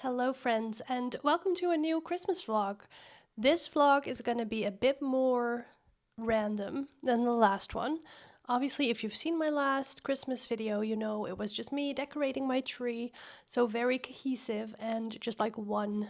Hello, friends, and welcome to a new Christmas vlog. This vlog is going to be a bit more random than the last one. Obviously, if you've seen my last Christmas video, you know it was just me decorating my tree, so very cohesive and just like one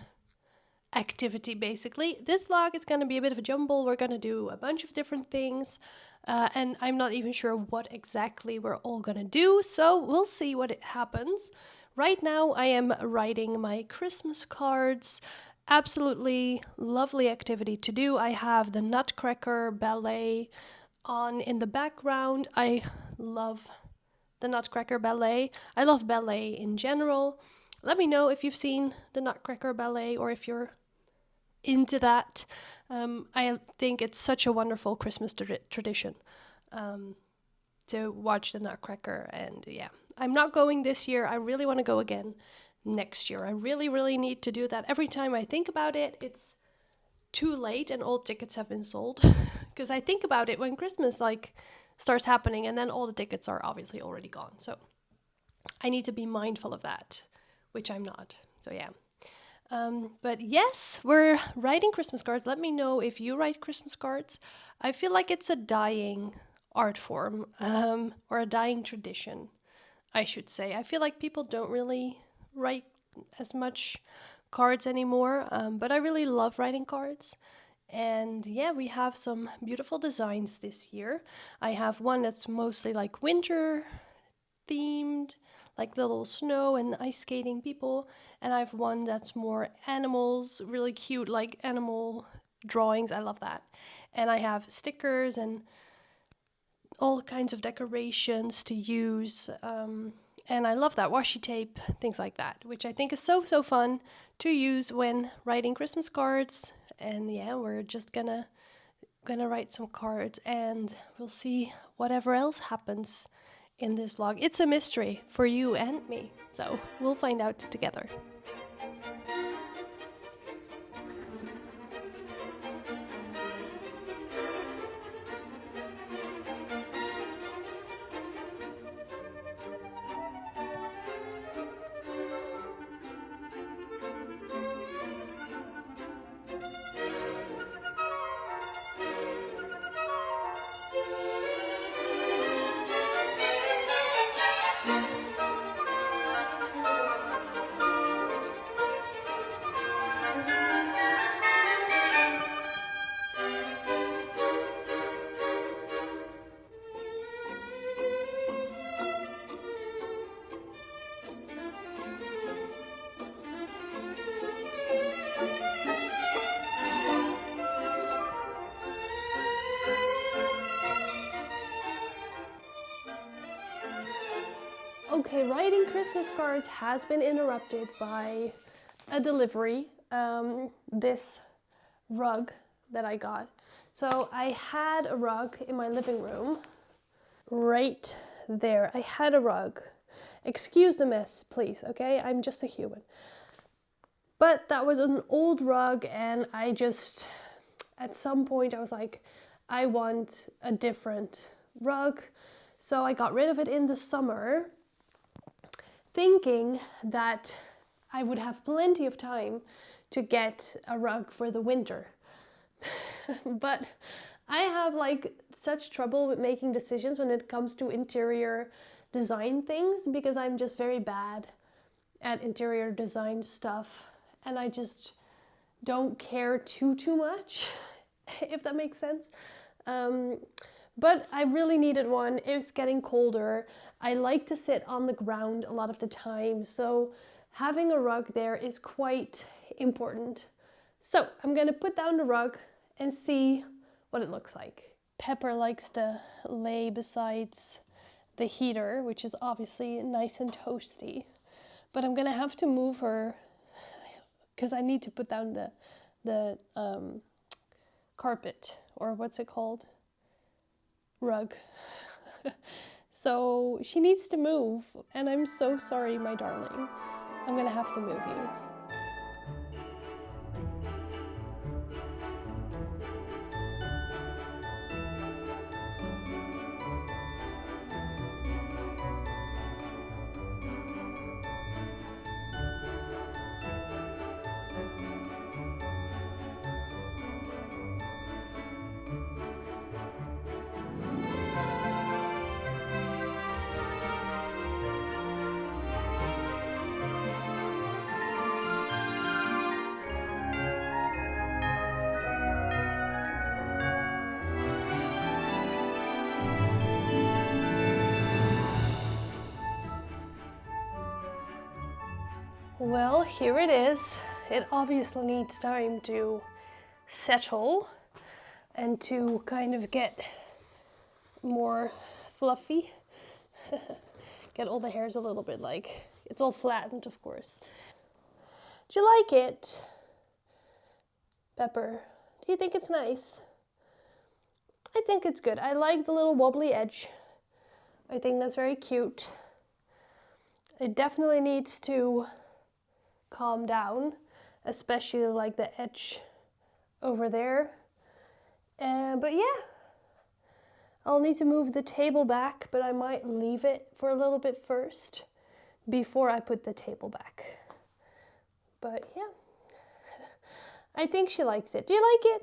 activity basically. This vlog is going to be a bit of a jumble. We're going to do a bunch of different things, and I'm not even sure what exactly we're all going to do, so we'll see what it happens. Right now, I am writing my Christmas cards. Absolutely lovely activity to do. I have the Nutcracker Ballet on in the background. I love the Nutcracker Ballet. I love ballet in general. Let me know if you've seen the Nutcracker Ballet or if you're into that. I think it's such a wonderful Christmas tradition to watch the Nutcracker, and yeah, I'm not going this year. I really want to go again next year. I really need to do that. Every time I think about it, it's too late and all tickets have been sold because I think about it when Christmas starts happening and then all the tickets are obviously already gone. So I need to be mindful of that, which I'm not. So yeah. But yes, we're writing Christmas cards. Let me know if you write Christmas cards. I feel like it's a dying art form, or a dying tradition, I should say. I feel like people don't really write as much cards anymore, but I really love writing cards. And yeah, we have some beautiful designs this year. I have one that's mostly like winter themed, like little snow and ice skating people. And I have one that's more animals, really cute, like animal drawings. I love that. And I have stickers and all kinds of decorations to use. And I love that washi tape, things like that, which I think is so fun to use when writing Christmas cards. And yeah, we're just gonna write some cards and we'll see whatever else happens in this vlog. It's a mystery for you and me, so we'll find out together. Okay, writing Christmas cards has been interrupted by a delivery, this rug that I got. So I had a rug in my living room, right there. I had a rug. Excuse the mess, please, okay? I'm just a human. But that was an old rug, and I just, at some point, I was like, I want a different rug. So I got rid of it in the summer, thinking that I would have plenty of time to get a rug for the winter. But I have like such trouble with making decisions when it comes to interior design things because I'm just very bad at interior design stuff and I just don't care too much, if that makes sense. But I really needed one. It was getting colder. I like to sit on the ground a lot of the time, so having a rug there is quite important. So I'm gonna put down the rug and see what it looks like. Pepper likes to lay beside the heater, which is obviously nice and toasty. But I'm gonna have to move her because I need to put down the carpet, or what's it called? Rug. So she needs to move, and I'm so sorry, my darling. I'm gonna have to move you. Well, here it is. It obviously needs time to settle and to kind of get more fluffy. Get all the hairs a little bit like, it's all flattened, of course. Do you like it, Pepper? Do you think it's nice? I think it's good. I like the little wobbly edge. I think that's very cute. It definitely needs to calm down, especially like the edge over there. But yeah, I'll need to move the table back, but I might leave it for a little bit first before I put the table back. But yeah, I think she likes it. Do you like it?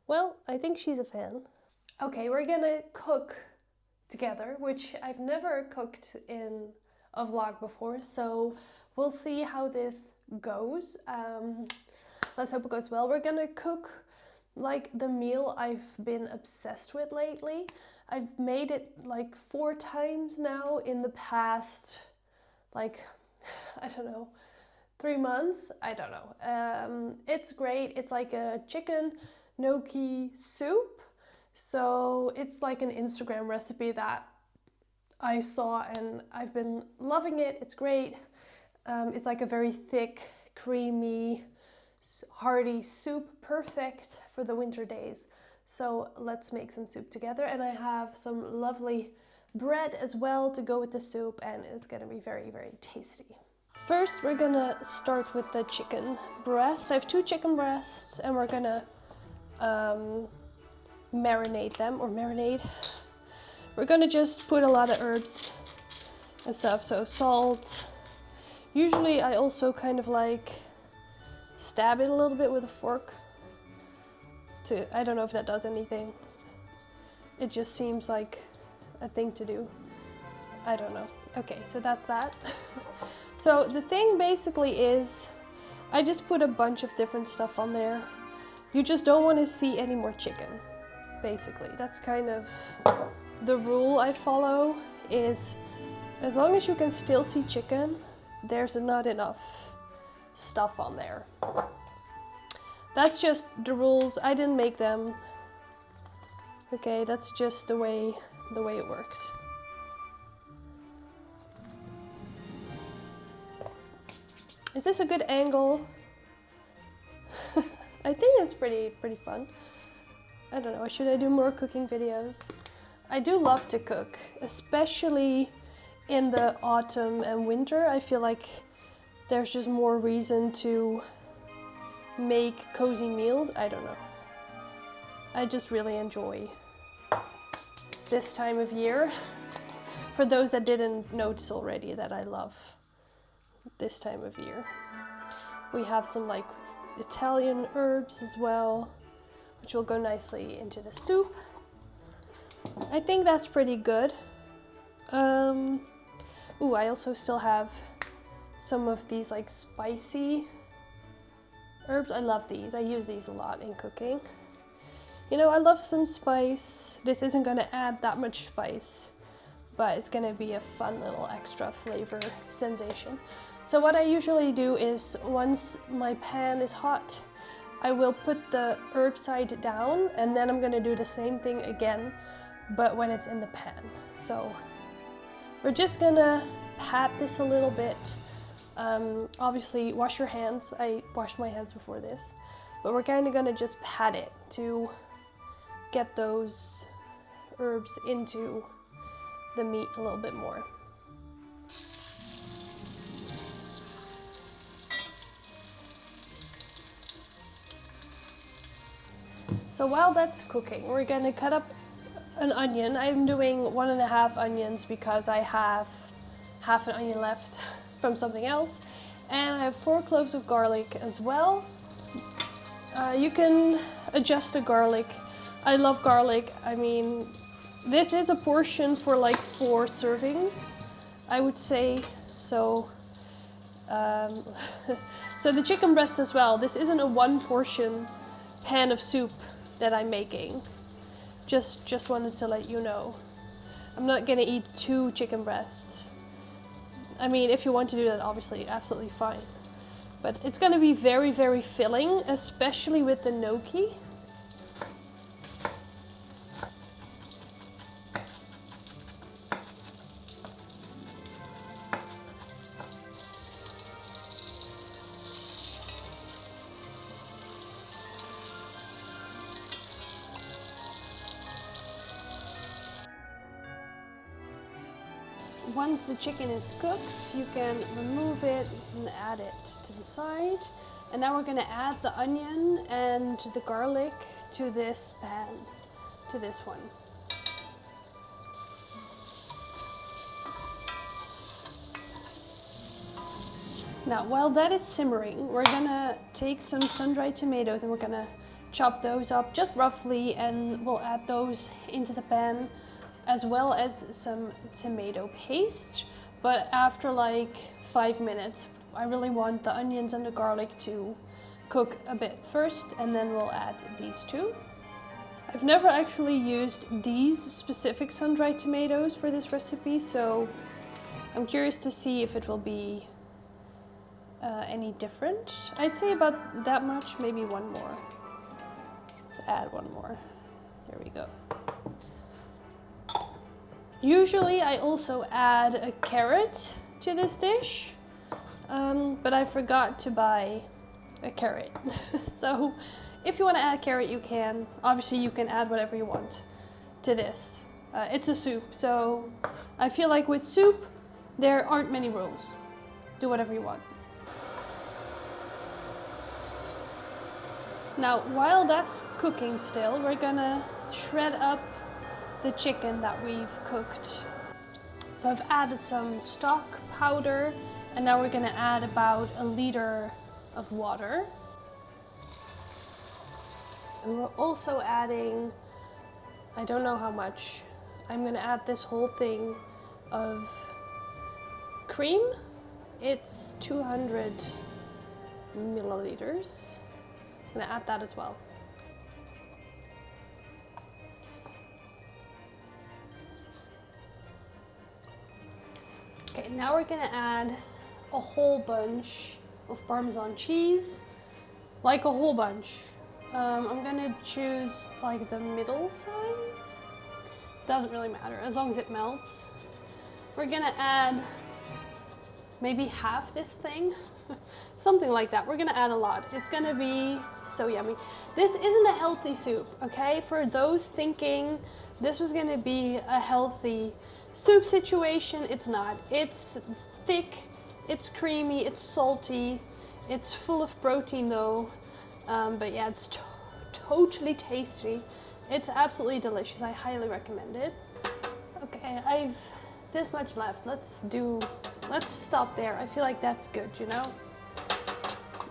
Well, I think she's a fan. Okay, we're gonna cook together, which I've never cooked in a vlog before, so we'll see how this goes. Let's hope it goes well. We're gonna cook like the meal I've been obsessed with lately. I've made it like 4 times now in the past, like, I don't know, 3 months? I don't know. It's great. It's like a chicken gnocchi soup. So it's like an Instagram recipe that I saw and I've been loving it. It's great. It's like a very thick, creamy, hearty soup, perfect for the winter days. So let's make some soup together, and I have some lovely bread as well to go with the soup, and it's gonna be very, very tasty. First, we're gonna start with the chicken breasts. I have 2 chicken breasts, and we're gonna marinate them, or marinade. We're gonna just put a lot of herbs and stuff, so salt. Usually I also kind of like stab it a little bit with a fork. I don't know if that does anything. It just seems like a thing to do. I don't know. Okay, so that's that. So the thing basically is, I just put a bunch of different stuff on there. You just don't want to see any more chicken, basically. That's kind of the rule I follow, is as long as you can still see chicken, there's not enough stuff on there. That's just the rules. I didn't make them. Okay, that's just the way it works. Is this a good angle? I think it's pretty fun. I don't know, should I do more cooking videos? I do love to cook, especially in the autumn and winter. I feel like there's just more reason to make cozy meals. I don't know. I just really enjoy this time of year. For those that didn't notice already, that I love this time of year. We have some like Italian herbs as well, which will go nicely into the soup. I think that's pretty good. Ooh, I also still have some of these like spicy herbs. I love these. I use these a lot in cooking. You know, I love some spice. This isn't gonna add that much spice, but it's gonna be a fun little extra flavor sensation. So what I usually do is, once my pan is hot, I will put the herb side down, and then I'm gonna do the same thing again, but when it's in the pan. So we're just gonna pat this a little bit. Obviously wash your hands. I washed my hands before this, but we're kind of gonna just pat it to get those herbs into the meat a little bit more. So while that's cooking, we're gonna cut up an onion. I'm doing 1.5 onions because I have half an onion left from something else. And I have 4 cloves of garlic as well. You can adjust the garlic. I love garlic. I mean, this is a portion for like 4 servings, I would say. So, so the chicken breast as well. This isn't a 1 portion pan of soup that I'm making. Just wanted to let you know. I'm not gonna eat 2 chicken breasts. I mean, if you want to do that, obviously, absolutely fine. But it's going to be very, very filling, especially with the gnocchi. Once the chicken is cooked, you can remove it and add it to the side. And now we're going to add the onion and the garlic to this pan, to this one. Now, while that is simmering, we're going to take some sun-dried tomatoes and we're going to chop those up just roughly, and we'll add those into the pan, as well as some tomato paste. But after like 5 minutes, I really want the onions and the garlic to cook a bit first, and then we'll add these two. I've never actually used these specific sun-dried tomatoes for this recipe, so I'm curious to see if it will be any different. I'd say about that much, maybe one more. Let's add one more. There we go. Usually I also add a carrot to this dish, but I forgot to buy a carrot. So if you want to add carrot, you can. Obviously you can add whatever you want to this. It's a soup, so I feel like with soup, there aren't many rules. Do whatever you want. Now, while that's cooking still, we're gonna shred up the chicken that we've cooked. So I've added some stock powder, and now we're gonna add about 1 liter of water. And we're also adding, I don't know how much, I'm gonna add this whole thing of cream. It's 200 milliliters. I'm gonna add that as well. Okay, now we're gonna add a whole bunch of Parmesan cheese, like a whole bunch. I'm gonna choose like the middle size. Doesn't really matter, as long as it melts. We're gonna add maybe half this thing, something like that. We're gonna add a lot. It's gonna be so yummy. This isn't a healthy soup, okay? For those thinking this was gonna be a healthy soup situation, it's not. It's thick, it's creamy, it's salty, it's full of protein though. But yeah, it's totally tasty. It's absolutely delicious. I highly recommend it. Okay, I've this much left. Let's stop there. I feel like that's good, you know?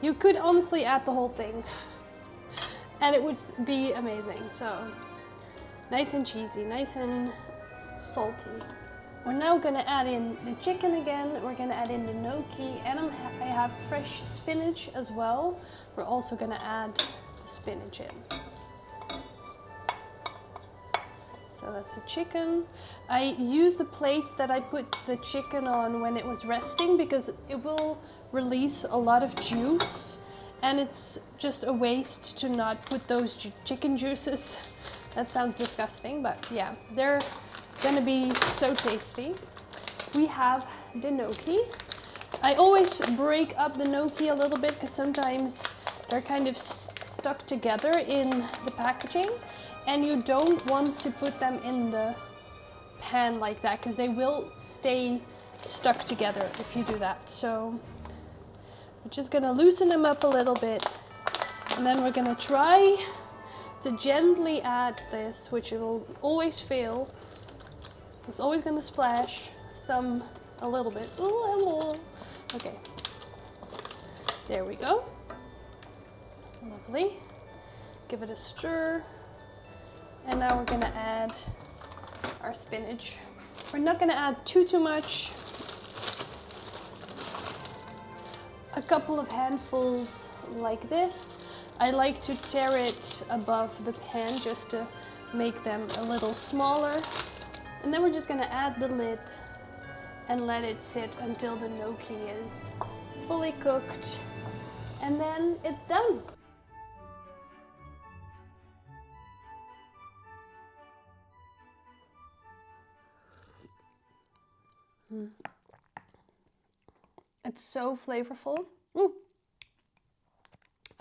You could honestly add the whole thing and it would be amazing. So nice and cheesy, nice and salty. We're now gonna add in the chicken again. We're gonna add in the gnocchi, and I have fresh spinach as well. We're also gonna add the spinach in. So that's the chicken. I used the plate that I put the chicken on when it was resting because it will release a lot of juice, and it's just a waste to not put those chicken juices. That sounds disgusting, but yeah, they're gonna be so tasty. We have the gnocchi. I always break up the gnocchi a little bit because sometimes they're kind of stuck together in the packaging, and you don't want to put them in the pan like that because they will stay stuck together if you do that. So we're just gonna loosen them up a little bit, and then we're gonna try to gently add this, which will always fail. It's always gonna splash a little bit. Okay, there we go. Lovely. Give it a stir. And now we're gonna add our spinach. We're not gonna add too much. A couple of handfuls like this. I like to tear it above the pan just to make them a little smaller. And then we're just gonna add the lid and let it sit until the gnocchi is fully cooked, and then it's done. It's so flavorful. Ooh.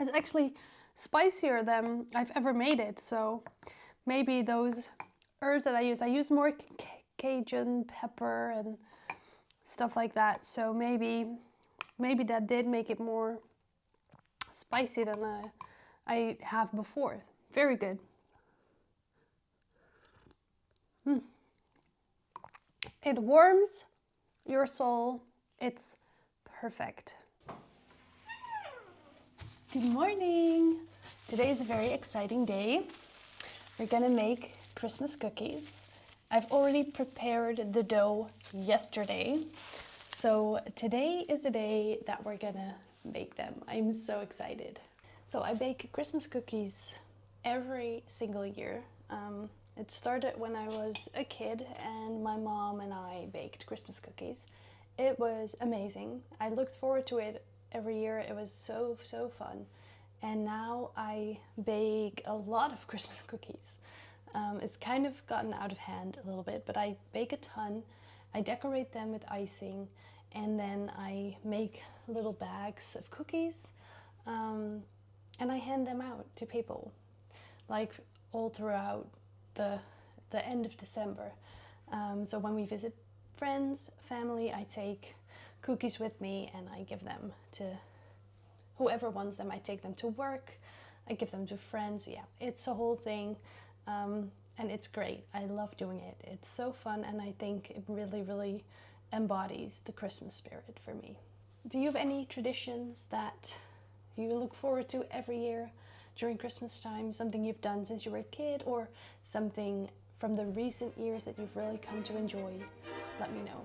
It's actually spicier than I've ever made it, so maybe those herbs that I use more Cajun pepper and stuff like that, so maybe that did make it more spicy than I have before. Very good. It warms your soul. It's perfect. Good morning. Today is a very exciting day. We're gonna make Christmas cookies. I've already prepared the dough yesterday, so today is the day that we're gonna make them. I'm so excited. So I bake Christmas cookies every single year. It started when I was a kid and my mom and I baked Christmas cookies. It was amazing. I looked forward to it every year. It was so fun. And now I bake a lot of Christmas cookies. It's kind of gotten out of hand a little bit, but I bake a ton. I decorate them with icing, and then I make little bags of cookies, and I hand them out to people, like all throughout the end of December. So when we visit friends, family, I take cookies with me and I give them to whoever wants them. I take them to work, I give them to friends. Yeah, it's a whole thing, and it's great. I love doing it. It's so fun, and I think it really embodies the Christmas spirit for me. Do you have any traditions that you look forward to every year during Christmas time? Something you've done since you were a kid, or something from the recent years that you've really come to enjoy? Let me know.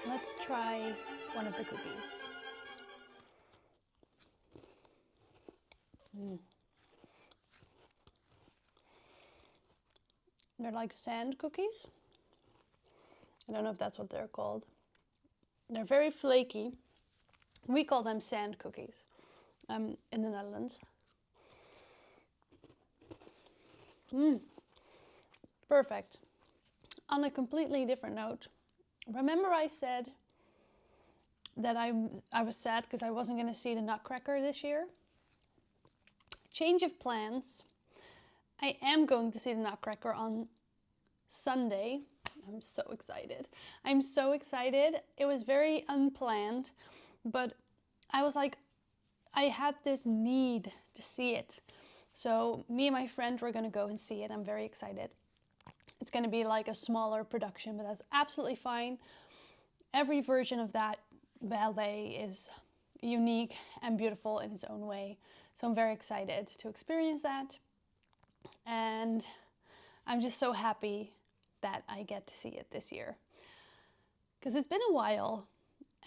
Let's try one of the cookies. They're like sand cookies. I don't know if that's what they're called. They're very flaky. We call them sand cookies in the Netherlands. Perfect. On a completely different note, remember I said that I was sad because I wasn't going to see the Nutcracker this year? Change of plans. I am going to see the Nutcracker on Sunday. I'm so excited. I'm so excited. It was very unplanned, but I was like, I had this need to see it. So me and my friend were going to go and see it. I'm very excited. It's going to be like a smaller production, but that's absolutely fine. Every version of that ballet is unique and beautiful in its own way. So I'm very excited to experience that. And I'm just so happy that I get to see it this year. Because it's been a while,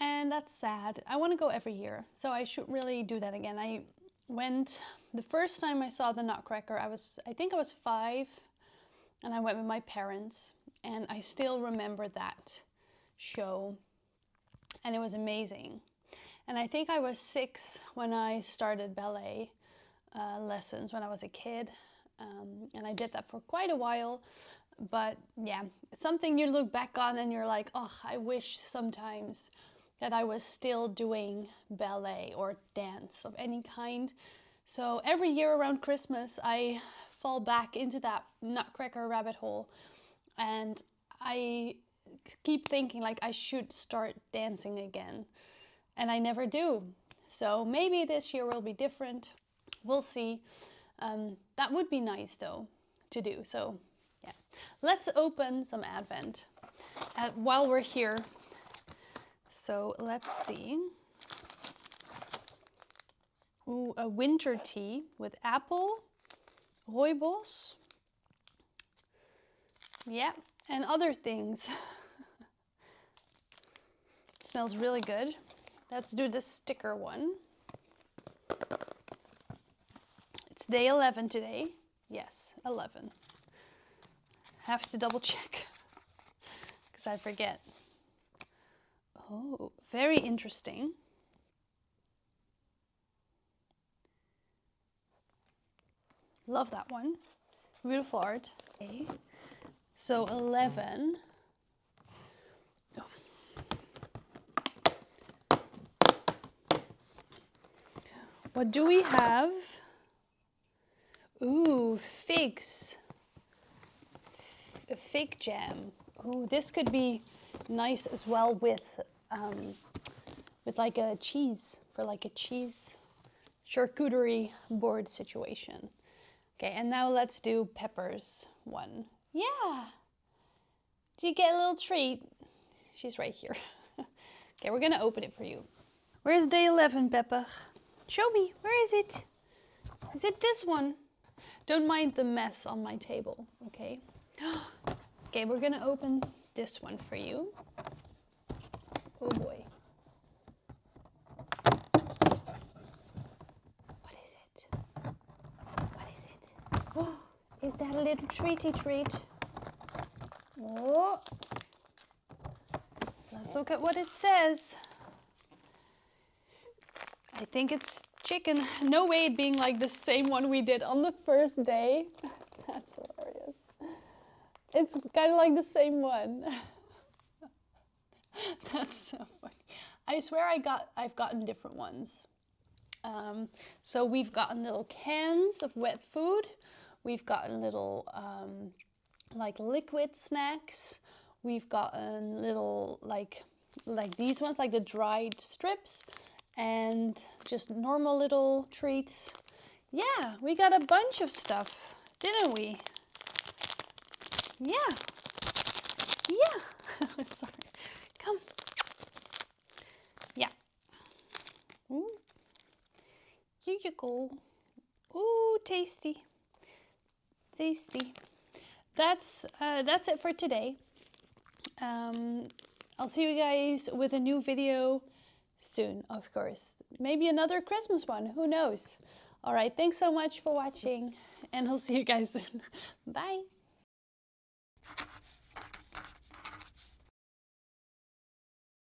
and that's sad. I want to go every year, so I should really do that again. I went, the first time I saw the Nutcracker, I think I was 5, and I went with my parents, and I still remember that show, and it was amazing. And I think I was 6 when I started ballet lessons when I was a kid. And I did that for quite a while. But yeah, it's something you look back on and you're like, oh, I wish sometimes that I was still doing ballet or dance of any kind. So every year around Christmas, I fall back into that Nutcracker rabbit hole, and I keep thinking like I should start dancing again, and I never do. So maybe this year will be different. We'll see. That would be nice though to do. So yeah, let's open some Advent while we're here. So let's see. Ooh, a winter tea with apple, rooibos. Yeah, and other things. It smells really good. Let's do the sticker one. It's day 11 today. Yes, 11. Have to double check because I forget. Oh, very interesting. Love that one. Beautiful art. Okay. So 11. Oh. What do we have? Ooh, figs. A fig jam. Ooh, this could be nice as well with like a cheese, for like a cheese charcuterie board situation. Okay, and now let's do Pepper's one. Yeah. Did you get a little treat? She's right here. Okay, we're gonna open it for you. Where's day 11, Pepper? Show me, where is it? Is it this one? Don't mind the mess on my table, okay? Okay, we're gonna open this one for you. Oh boy. What is it? What is it? Oh, is that a little treaty treat? Oh. Let's look at what it says. I think it's chicken. No way it being like the same one we did on the first day. That's hilarious. It's kind of like the same one. That's so funny. I swear I've gotten different ones. So we've gotten little cans of wet food. We've gotten little like liquid snacks. We've gotten little like these ones, like the dried strips, and just normal little treats. Yeah, we got a bunch of stuff, didn't we? Yeah. Yeah. Sorry. Come. Yeah. Ooh. Here you go. Ooh, tasty. Tasty. That's it for today. I'll see you guys with a new video soon, of course. Maybe another Christmas one, who knows? All right, thanks so much for watching, and I'll see you guys soon. Bye.